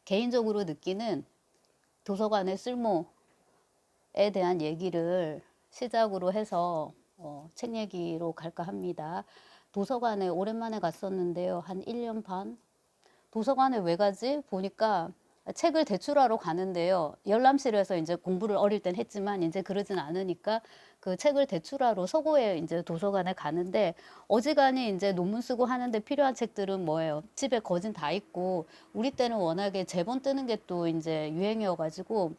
개인적으로 느끼는 도서관의 쓸모에 대한 얘기를 시작으로 해서 책 얘기로 갈까 합니다. 도서관에 오랜만에 갔었는데요. 한 1년 반? 도서관에 왜 가지? 보니까 책을 대출하러 가는데요. 열람실에서 이제 공부를 어릴 땐 했지만 이제 그러진 않으니까 그 책을 대출하러 서고에 이제 도서관에 가는데 어지간히 이제 논문 쓰고 하는데 필요한 책들은 뭐예요? 집에 거진 다 있고 우리 때는 워낙에 제본 뜨는 게 또 이제 유행이어가지고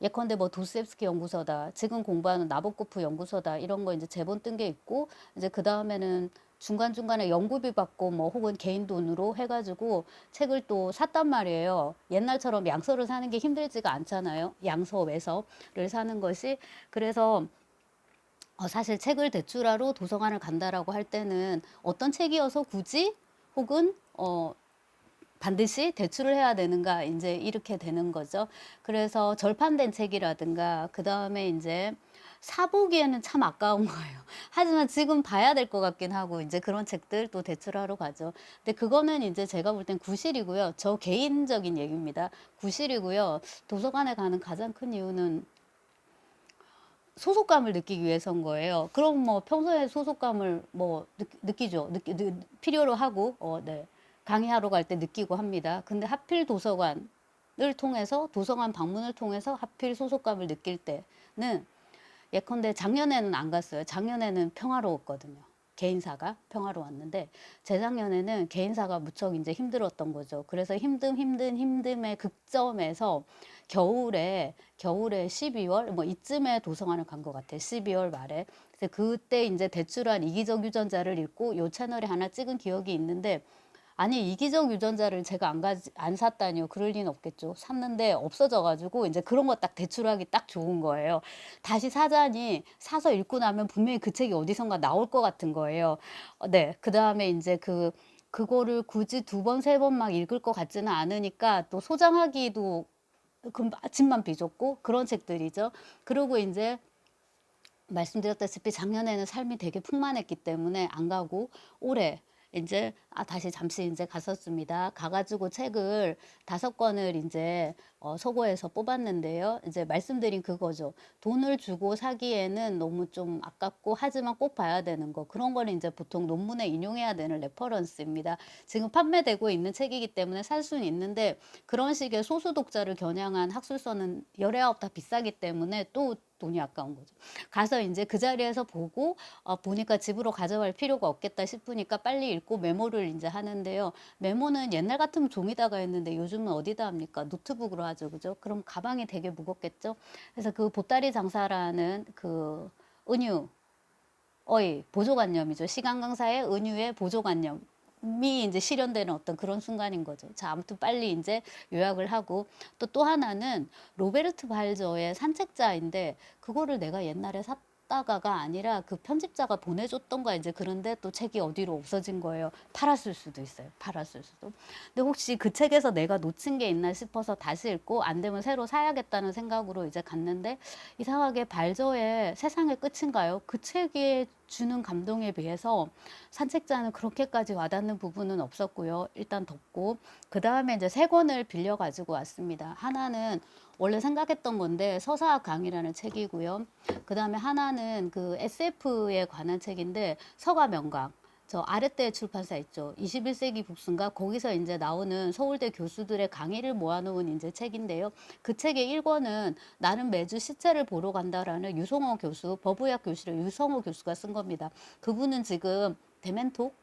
예컨대 뭐 도스옙스키 연구서다. 지금 공부하는 나보코프 연구서다. 이런 거 이제 제본 뜬 게 있고 이제 그 다음에는 중간중간에 연구비 받고 뭐 혹은 개인 돈으로 해가지고 책을 또 샀단 말이에요. 옛날처럼 양서를 사는 게 힘들지가 않잖아요. 양서, 외서를 사는 것이. 그래서 사실 책을 대출하러 도서관을 간다라고 할 때는 어떤 책이어서 굳이 혹은 반드시 대출을 해야 되는가 이제 이렇게 되는 거죠. 그래서 절판된 책이라든가 그 다음에 이제 사보기에는 참 아까운 거예요. 하지만 지금 봐야 될 것 같긴 하고 이제 그런 책들 또 대출하러 가죠. 근데 그거는 이제 제가 볼 땐 구실이고요. 저 개인적인 얘기입니다. 구실이고요. 도서관에 가는 가장 큰 이유는 소속감을 느끼기 위해서인 거예요. 그럼 뭐 평소에 소속감을 뭐 느끼죠. 필요로 하고, 네. 강의하러 갈 때 느끼고 합니다. 근데 하필 도서관을 통해서, 도서관 방문을 통해서 하필 소속감을 느낄 때는 예컨대 작년에는 안 갔어요. 작년에는 평화로웠거든요. 개인사가 평화로웠는데 재작년에는 개인사가 무척 이제 힘들었던 거죠. 그래서 힘듦의 극점에서 겨울에 12월 뭐 이쯤에 도서관을 간 것 같아요. 12월 말에. 그래서 그때 이제 대출한 이기적 유전자를 읽고 요 채널에 하나 찍은 기억이 있는데 아니 이기적 유전자를 제가 안 샀다니요. 그럴 리는 없겠죠. 샀는데 없어져가지고 이제 그런 거 딱 대출하기 딱 좋은 거예요. 다시 사자니 사서 읽고 나면 분명히 그 책이 어디선가 나올 것 같은 거예요. 네. 그 다음에 이제 그거를 굳이 두 번, 세 번 막 읽을 것 같지는 않으니까 또 소장하기도 그 아침만 비좁고 그런 책들이죠. 그리고 이제 말씀드렸다시피 작년에는 삶이 되게 풍만했기 때문에 안 가고 올해 이제 다시 잠시 이제 갔었습니다. 가가지고 책을 5권을 이제 서고에서 뽑았는데요. 이제 말씀드린 그거죠. 돈을 주고 사기에는 너무 좀 아깝고 하지만 꼭 봐야 되는 거 그런 거는 이제 보통 논문에 인용해야 되는 레퍼런스입니다. 지금 판매되고 있는 책이기 때문에 살 수는 있는데 그런 식의 소수 독자를 겨냥한 학술서는 열애아홉 다 비싸기 때문에 또 돈이 아까운 거죠. 가서 이제 그 자리에서 보고 보니까 집으로 가져갈 필요가 없겠다 싶으니까 빨리 읽고 메모를 이제 하는데요. 메모는 옛날 같으면 종이다가 했는데 요즘은 어디다 합니까? 노트북으로 하죠. 그죠? 그럼 가방이 되게 무겁겠죠? 그래서 그 보따리 장사라는 그 은유 보조관념이죠. 시간 강사의 은유의 보조관념. 이 이제 실현되는 어떤 그런 순간인 거죠. 자, 아무튼 빨리 이제 요약을 하고 또 하나는 로베르트 발저의 산책자인데 그거를 내가 옛날에 샀다가가 아니라 그 편집자가 보내줬던가 이제 그런데 또 책이 어디로 없어진 거예요. 팔았을 수도 있어요. 팔았을 수도. 근데 혹시 그 책에서 내가 놓친 게 있나 싶어서 다시 읽고 안 되면 새로 사야겠다는 생각으로 이제 갔는데 이상하게 발저의 세상의 끝인가요? 그 책이 주는 감동에 비해서 산책자는 그렇게까지 와닿는 부분은 없었고요. 일단 덮고 그 다음에 이제 3권을 빌려 가지고 왔습니다. 하나는 원래 생각했던 건데 서사학 강의라는 책이고요. 그 다음에 하나는 그 SF에 관한 책인데 서가 명강. 저 아랫대 출판사 있죠. 21세기 북순가 거기서 이제 나오는 서울대 교수들의 강의를 모아놓은 이제 책인데요. 그 책의 1권은 나는 매주 시체를 보러 간다라는 유성호 교수, 법의학 교실의 유성호 교수가 쓴 겁니다. 그분은 지금 데멘톡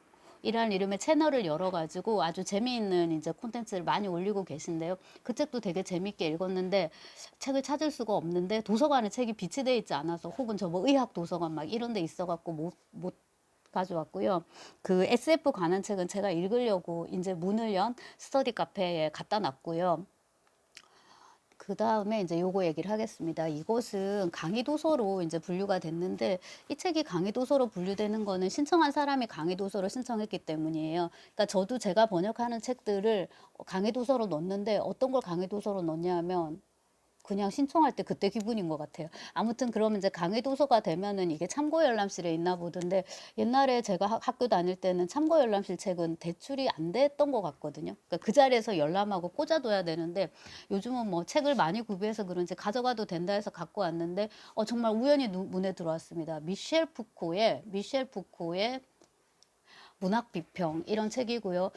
이라는 이름의 채널을 열어가지고 아주 재미있는 이제 콘텐츠를 많이 올리고 계신데요. 그 책도 되게 재밌게 읽었는데 책을 찾을 수가 없는데 도서관에 책이 비치되어 있지 않아서 혹은 저 뭐 의학 도서관 막 이런 데 있어갖고 못 가져왔고요. 그 SF 관한 책은 제가 읽으려고 이제 문을 연 스터디 카페에 갖다 놨고요. 그 다음에 이제 요거 얘기를 하겠습니다. 이것은 강의 도서로 이제 분류가 됐는데 이 책이 강의 도서로 분류되는 거는 신청한 사람이 강의 도서로 신청했기 때문이에요. 그러니까 저도 제가 번역하는 책들을 강의 도서로 넣는데 어떤 걸 강의 도서로 넣냐 하면 그냥 신청할 때 그때 기분인 것 같아요. 아무튼 그러면 이제 강의도서가 되면은 이게 참고열람실에 있나 보던데 옛날에 제가 학교 다닐 때는 참고열람실 책은 대출이 안 됐던 것 같거든요. 그러니까 그 자리에서 열람하고 꽂아둬야 되는데 요즘은 뭐 책을 많이 구비해서 그런지 가져가도 된다 해서 갖고 왔는데 정말 우연히 눈에 들어왔습니다. 미셸 푸코의 문학 비평 이런 책이고요.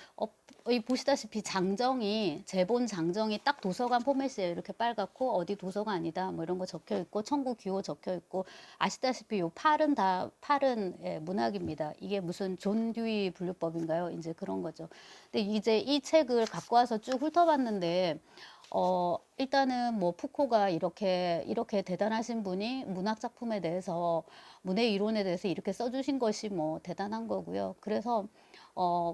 이 보시다시피 장정이 제본 장정이 딱 도서관 포맷이에요. 이렇게 빨갛고 어디 도서관이다 뭐 이런 거 적혀 있고 청구 기호 적혀 있고 아시다시피 요 팔은 다 팔은 문학입니다. 이게 무슨 존 듀이 분류법인가요? 이제 그런 거죠. 근데 이제 이 책을 갖고 와서 쭉 훑어봤는데 일단은 뭐 푸코가 이렇게 대단하신 분이 문학 작품에 대해서 문해 이론에 대해서 이렇게 써주신 것이 뭐 대단한 거고요. 그래서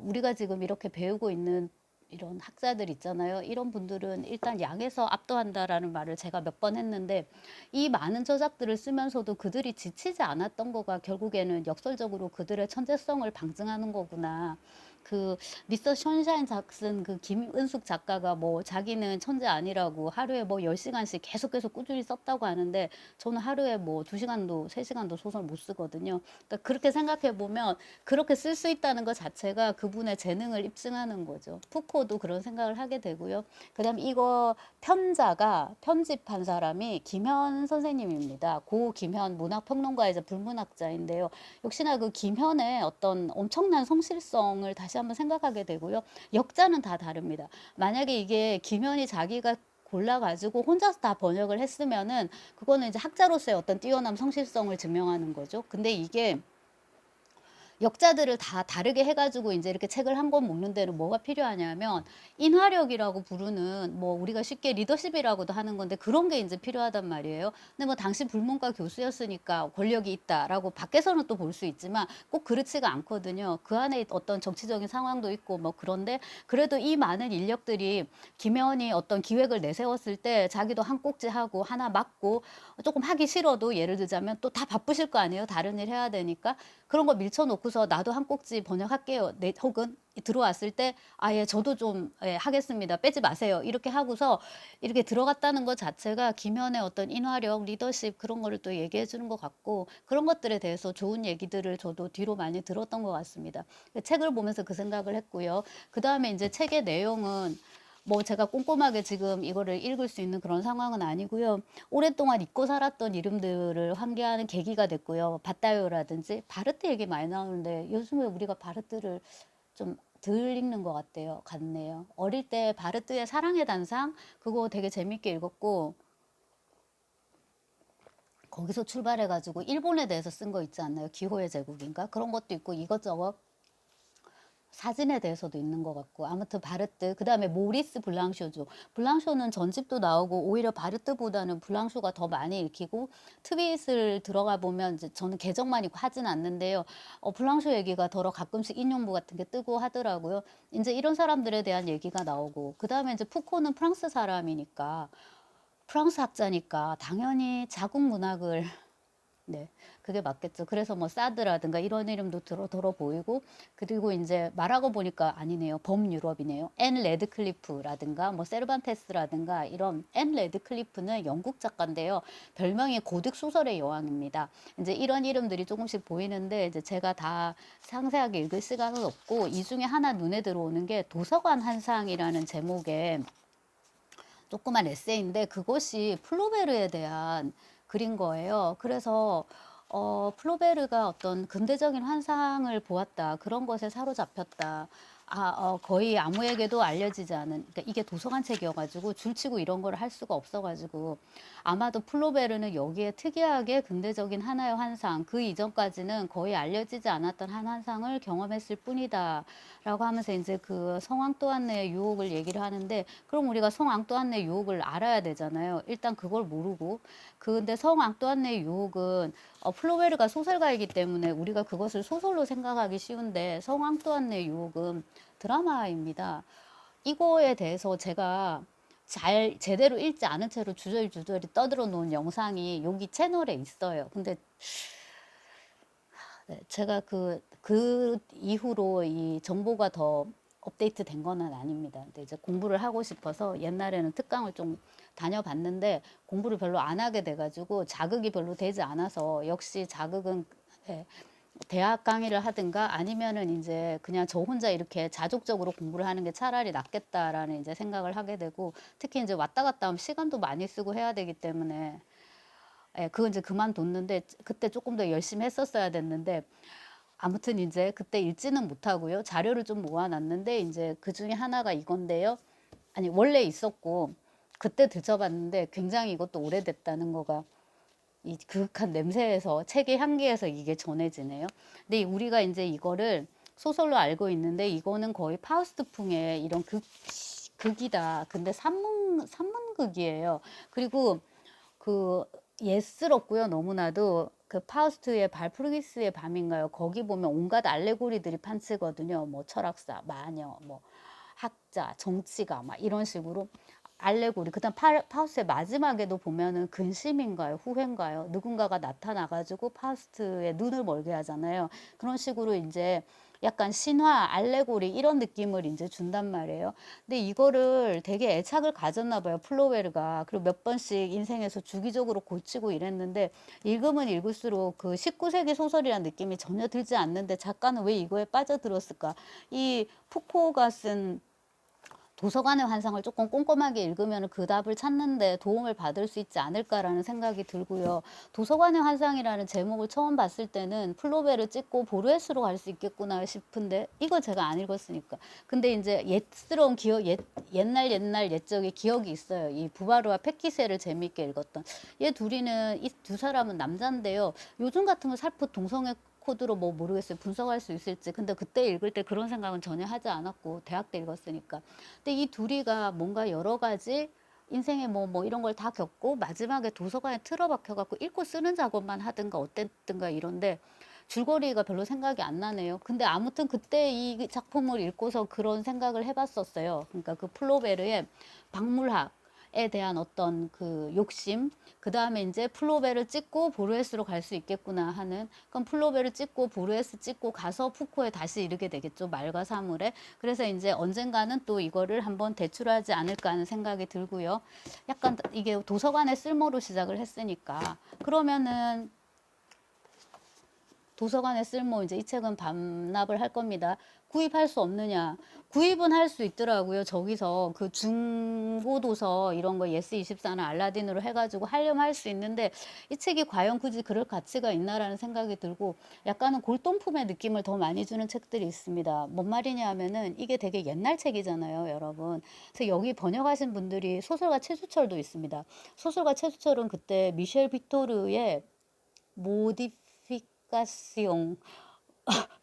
우리가 지금 이렇게 배우고 있는 이런 학자들 있잖아요. 이런 분들은 일단 양에서 압도한다라는 말을 제가 몇 번 했는데 이 많은 저작들을 쓰면서도 그들이 지치지 않았던 거가 결국에는 역설적으로 그들의 천재성을 방증하는 거구나. 그 미스터 션샤인 작슨 그 김은숙 작가가 뭐 자기는 천재 아니라고 하루에 뭐 10시간씩 계속 꾸준히 썼다고 하는데 저는 하루에 뭐 2시간도 3시간도 소설 못 쓰거든요. 그러니까 그렇게 생각해 보면 그렇게 쓸 수 있다는 것 자체가 그분의 재능을 입증하는 거죠. 푸코도 그런 생각을 하게 되고요. 그다음 이거 편자가 편집한 사람이 김현 선생님입니다. 고 김현 문학평론가이자 불문학자인데요. 역시나 그 김현의 어떤 엄청난 성실성을 다시 한번 생각하게 되고요. 역자는 다 다릅니다. 만약에 이게 김현이 자기가 골라가지고 혼자서 다 번역을 했으면은 그거는 이제 학자로서의 어떤 뛰어남 성실성을 증명하는 거죠. 근데 이게 역자들을 다 다르게 해가지고 이제 이렇게 책을 한 권 묶는 데는 뭐가 필요하냐면 인화력이라고 부르는 뭐 우리가 쉽게 리더십이라고도 하는 건데 그런 게 이제 필요하단 말이에요. 근데 뭐 당신 불문과 교수였으니까 권력이 있다라고 밖에서는 또 볼 수 있지만 꼭 그렇지가 않거든요. 그 안에 어떤 정치적인 상황도 있고 뭐 그런데 그래도 이 많은 인력들이 김현이 어떤 기획을 내세웠을 때 자기도 한 꼭지 하고 하나 맡고 조금 하기 싫어도 예를 들자면 또 다 바쁘실 거 아니에요. 다른 일 해야 되니까. 그런 거 밀쳐놓고서 나도 한 꼭지 번역할게요. 혹은 들어왔을 때 아예 저도 좀 하겠습니다. 빼지 마세요. 이렇게 하고서 이렇게 들어갔다는 것 자체가 김현의 어떤 인화력, 리더십 그런 거를 또 얘기해 주는 것 같고 그런 것들에 대해서 좋은 얘기들을 저도 뒤로 많이 들었던 것 같습니다. 책을 보면서 그 생각을 했고요. 그 다음에 이제 책의 내용은 뭐 제가 꼼꼼하게 지금 이거를 읽을 수 있는 그런 상황은 아니고요. 오랫동안 잊고 살았던 이름들을 환기하는 계기가 됐고요. 바따요라든지 바르트 얘기 많이 나오는데 요즘에 우리가 바르트를 좀 덜 읽는 것 같네요. 어릴 때 바르트의 사랑의 단상 그거 되게 재밌게 읽었고 거기서 출발해가지고 일본에 대해서 쓴 거 있지 않나요? 기호의 제국인가? 그런 것도 있고 이것저것 사진에 대해서도 있는 것 같고 아무튼 바르트 그 다음에 모리스 블랑쇼죠. 블랑쇼는 전집도 나오고 오히려 바르트보다는 블랑쇼가 더 많이 읽히고 트윗을 들어가 보면 이제 저는 계정만 있고 하진 않는데요. 블랑쇼 얘기가 더러 가끔씩 인용부 같은 게 뜨고 하더라고요. 이제 이런 사람들에 대한 얘기가 나오고 그 다음에 이제 푸코는 프랑스 사람이니까 프랑스 학자니까 당연히 자국 문학을 네, 그게 맞겠죠. 그래서 뭐 사드라든가 이런 이름도 들어 보이고 그리고 이제 말하고 보니까 아니네요. 범유럽이네요. 앤 레드클리프라든가 뭐 세르반테스라든가 이런 앤 레드클리프는 영국 작가인데요. 별명이 고딕 소설의 여왕입니다. 이제 이런 이름들이 조금씩 보이는데 이제 제가 다 상세하게 읽을 시간은 없고 이 중에 하나 눈에 들어오는 게 도서관 한상이라는 제목의 조그만 에세이인데 그것이 플로베르에 대한 글인 거예요. 그래서 플로베르가 어떤 근대적인 환상을 보았다. 그런 것에 사로잡혔다. 거의 아무에게도 알려지지 않은, 그러니까 이게 도서관 책이어가지고 줄치고 이런 걸 할 수가 없어가지고 아마도 플로베르는 여기에 특이하게 근대적인 하나의 환상, 그 이전까지는 거의 알려지지 않았던 한 환상을 경험했을 뿐이다. 라고 하면서 이제 그 성앙뚜안네의 유혹을 얘기를 하는데 그럼 우리가 성앙뚜안네 유혹을 알아야 되잖아요. 일단 그걸 모르고 근데 성앙뚜안네 유혹은 플로베르가 소설가이기 때문에 우리가 그것을 소설로 생각하기 쉬운데 성앙뚜안네 유혹은 드라마입니다. 이거에 대해서 제가 제대로 읽지 않은 채로 주저리 떠들어 놓은 영상이 여기 채널에 있어요. 근데 네, 제가 그 이후로 이 정보가 더 업데이트 된 거는 아닙니다. 근데 이제 공부를 하고 싶어서 옛날에는 특강을 좀 다녀봤는데 공부를 별로 안 하게 돼가지고 자극이 별로 되지 않아서 역시 자극은 예, 대학 강의를 하든가 아니면은 이제 그냥 저 혼자 이렇게 자족적으로 공부를 하는 게 차라리 낫겠다라는 이제 생각을 하게 되고 특히 이제 왔다 갔다 하면 시간도 많이 쓰고 해야 되기 때문에 예, 그건 이제 그만뒀는데 그때 조금 더 열심히 했었어야 됐는데 아무튼 이제 그때 읽지는 못하고요. 자료를 좀 모아놨는데 이제 그 중에 하나가 이건데요. 아니 원래 있었고 그때 들춰봤는데 굉장히 이것도 오래됐다는 거가 이 그윽한 냄새에서 책의 향기에서 이게 전해지네요. 근데 우리가 이제 이거를 소설로 알고 있는데 이거는 거의 파우스트풍의 이런 극이다. 근데 산문극이에요. 그리고 그 예스럽고요. 너무나도 그 파우스트의 발프루기스의 밤인가요? 거기 보면 온갖 알레고리들이 판치거든요. 뭐 철학사, 마녀, 뭐 학자, 정치가 막 이런 식으로 알레고리. 그다음 파우스트의 마지막에도 보면은 근심인가요? 후회인가요? 누군가가 나타나가지고 파우스트의 눈을 멀게 하잖아요. 그런 식으로 이제 약간 신화, 알레고리 이런 느낌을 이제 준단 말이에요. 근데 이거를 되게 애착을 가졌나 봐요. 플로베르가. 그리고 몇 번씩 인생에서 주기적으로 고치고 이랬는데 읽으면 읽을수록 그 19세기 소설이라는 느낌이 전혀 들지 않는데 작가는 왜 이거에 빠져들었을까? 이 푸코가 쓴 도서관의 환상을 조금 꼼꼼하게 읽으면 그 답을 찾는데 도움을 받을 수 있지 않을까라는 생각이 들고요. 도서관의 환상이라는 제목을 처음 봤을 때는 플로베를 찍고 보르헤스로 갈 수 있겠구나 싶은데 이거 제가 안 읽었으니까. 근데 이제 옛스러운 기억, 옛날 옛적의 기억이 있어요. 이 부바르와 패키세를 재미있게 읽었던. 얘 둘이는 이 두 사람은 남자인데요. 요즘 같은 거 살포 동성애 코드로 뭐 모르겠어요. 분석할 수 있을지. 근데 그때 읽을 때 그런 생각은 전혀 하지 않았고 대학 때 읽었으니까. 근데 이 둘이가 뭔가 여러 가지 인생에 뭐 이런 걸 다 겪고 마지막에 도서관에 틀어박혀 갖고 읽고 쓰는 작업만 하든가 어땠든가 이런데 줄거리가 별로 생각이 안 나네요. 근데 아무튼 그때 이 작품을 읽고서 그런 생각을 해봤었어요. 그러니까 그 플로베르의 박물학 에 대한 어떤 그 욕심, 그 다음에 이제 플로베를 찍고 보르헤스로 갈 수 있겠구나 하는, 그럼 플로베를 찍고 보르헤스 찍고 가서 푸코에 다시 이르게 되겠죠. 말과 사물에. 그래서 이제 언젠가는 또 이거를 한번 대출하지 않을까 하는 생각이 들고요. 약간 이게 도서관의 쓸모로 시작을 했으니까. 그러면은 도서관의 쓸모 이제 이 책은 반납을 할 겁니다. 구입할 수 없느냐? 구입은 할 수 있더라고요. 저기서 그 중고도서 이런 거 예스24나 알라딘으로 해가지고 하려면 할 수 있는데 이 책이 과연 굳이 그럴 가치가 있나라는 생각이 들고 약간은 골동품의 느낌을 더 많이 주는 책들이 있습니다. 뭔 말이냐 하면은 이게 되게 옛날 책이잖아요, 여러분. 그래서 여기 번역하신 분들이 소설가 최수철도 있습니다. 소설가 최수철은 그때 미셸 빅토르의 모디피카시옹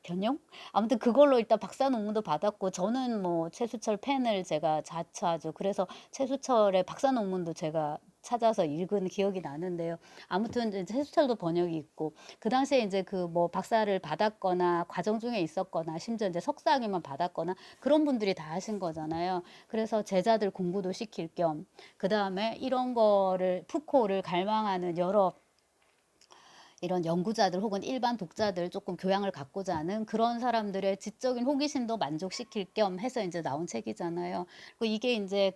변형? 아무튼 그걸로 일단 박사 논문도 받았고 저는 뭐 최수철 팬을 제가 자처하죠. 그래서 최수철의 박사 논문도 제가 찾아서 읽은 기억이 나는데요. 아무튼 이제 최수철도 번역이 있고 그 당시에 이제 그 뭐 박사를 받았거나 과정 중에 있었거나 심지어 이제 석사학위만 받았거나 그런 분들이 다 하신 거잖아요. 그래서 제자들 공부도 시킬 겸 그다음에 이런 거를 푸코를 갈망하는 여러 이런 연구자들 혹은 일반 독자들 조금 교양을 갖고자 하는 그런 사람들의 지적인 호기심도 만족시킬 겸 해서 이제 나온 책이잖아요. 그리고 이게 이제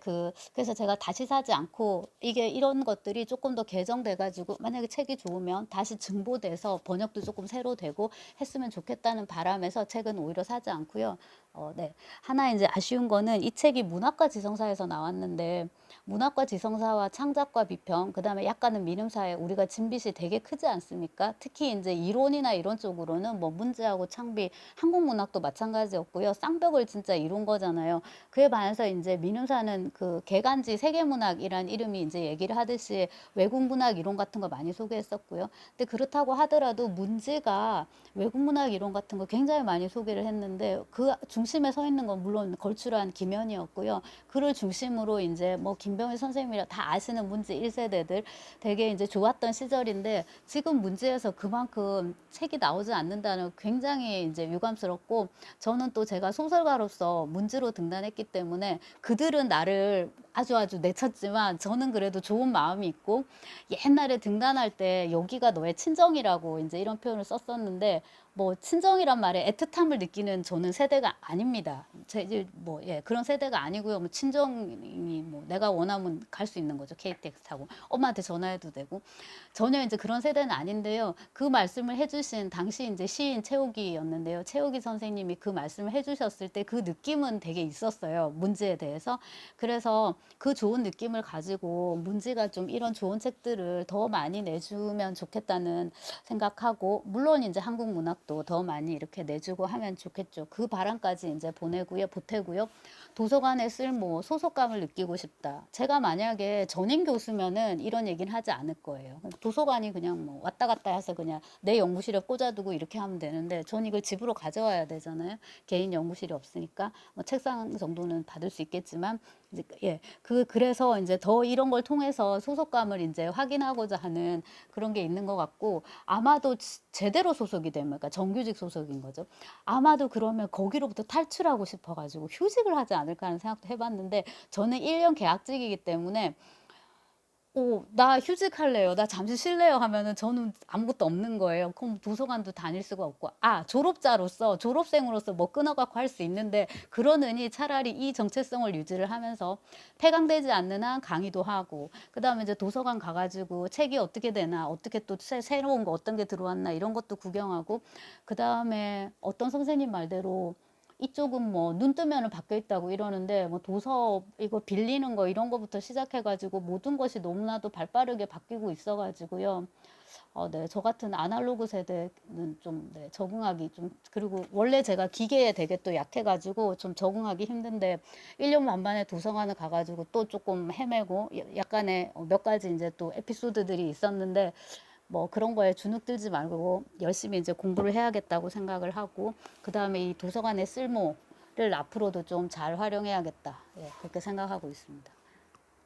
그래서 제가 다시 사지 않고 이게 이런 것들이 조금 더 개정돼 가지고 만약에 책이 좋으면 다시 증보돼서 번역도 조금 새로 되고 했으면 좋겠다는 바람에서 책은 오히려 사지 않고요. 네. 하나 이제 아쉬운 거는 이 책이 문학과 지성사에서 나왔는데 문학과 지성사와 창작과 비평, 그다음에 약간은 민음사에 우리가 진빛이 되게 크지 않습니까? 특히 이제 이론이나 이런 쪽으로는 뭐 문제하고 창비, 한국 문학도 마찬가지였고요. 쌍벽을 진짜 이룬 거잖아요. 그에 반해서 이제 민음사는 그 개간지 세계문학이란 이름이 이제 얘기를 하듯이 외국 문학 이론 같은 거 많이 소개했었고요. 근데 그렇다고 하더라도 문제가 외국 문학 이론 같은 거 굉장히 많이 소개를 했는데 그 중심에 서 있는 건 물론 걸출한 김연이었고요. 그를 중심으로 이제 뭐 김병일 선생님이라 다 아시는 문제 1세대들 되게 이제 좋았던 시절인데 지금 문제에서 그만큼 책이 나오지 않는다는 굉장히 이제 유감스럽고 저는 또 제가 소설가로서 문제로 등단했기 때문에 그들은 나를 아주 내쳤지만 저는 그래도 좋은 마음이 있고 옛날에 등단할 때 여기가 너의 친정이라고 이제 이런 표현을 썼었는데 뭐 친정이란 말에 애틋함을 느끼는 저는 세대가 아닙니다. 제 이제 뭐 예, 그런 세대가 아니고요. 뭐 친정이 뭐 내가 원하면 갈 수 있는 거죠. KTX 타고 엄마한테 전화해도 되고 전혀 이제 그런 세대는 아닌데요. 그 말씀을 해주신 당시 이제 시인 최옥이었는데요. 최옥이 선생님이 그 말씀을 해주셨을 때 그 느낌은 되게 있었어요. 문제에 대해서. 그래서 그 좋은 느낌을 가지고 문제가 좀 이런 좋은 책들을 더 많이 내주면 좋겠다는 생각하고 물론 이제 한국 문학도 더 많이 이렇게 내주고 하면 좋겠죠. 그 바람까지 이제 보태고요. 도서관의 쓸모, 소속감을 느끼고 싶다. 제가 만약에 전임 교수면은 이런 얘기는 하지 않을 거예요. 도서관이 그냥 뭐 왔다 갔다 해서 그냥 내 연구실에 꽂아두고 이렇게 하면 되는데 전 이걸 집으로 가져와야 되잖아요. 개인 연구실이 없으니까 뭐 책상 정도는 받을 수 있겠지만 이제 예, 그래서 이제 더 이런 걸 통해서 소속감을 이제 확인하고자 하는 그런 게 있는 것 같고 아마도 제대로 소속이 되면 그러니까 정규직 소속인 거죠. 아마도 그러면 거기로부터 탈출하고 싶어가지고 휴직을 하지 않을까 하는 생각도 해봤는데 저는 1년 계약직이기 때문에 나 휴직할래요. 나 잠시 쉴래요 하면은 저는 아무것도 없는 거예요. 그럼 도서관도 다닐 수가 없고, 졸업생으로서 뭐 끊어갖고 할 수 있는데, 그러느니 차라리 이 정체성을 유지를 하면서 폐강되지 않는 한 강의도 하고, 그 다음에 이제 도서관 가가지고 책이 어떻게 되나, 어떻게 또 새로운 거 어떤 게 들어왔나, 이런 것도 구경하고, 그 다음에 어떤 선생님 말대로 이쪽은 뭐 눈 뜨면은 바뀌어 있다고 이러는데 뭐 도서 이거 빌리는 거 이런 거부터 시작해가지고 모든 것이 너무나도 발빠르게 바뀌고 있어가지고요. 네, 저 같은 아날로그 세대는 좀 네, 적응하기 좀 그리고 원래 제가 기계에 되게 또 약해가지고 좀 적응하기 힘든데 1년 만반에 도서관을 가가지고 또 조금 헤매고 약간의 몇 가지 이제 또 에피소드들이 있었는데 뭐 그런 거에 주눅들지 말고 열심히 이제 공부를 해야겠다고 생각을 하고 그 다음에 이 도서관의 쓸모를 앞으로도 좀 잘 활용해야겠다. 예, 그렇게 생각하고 있습니다.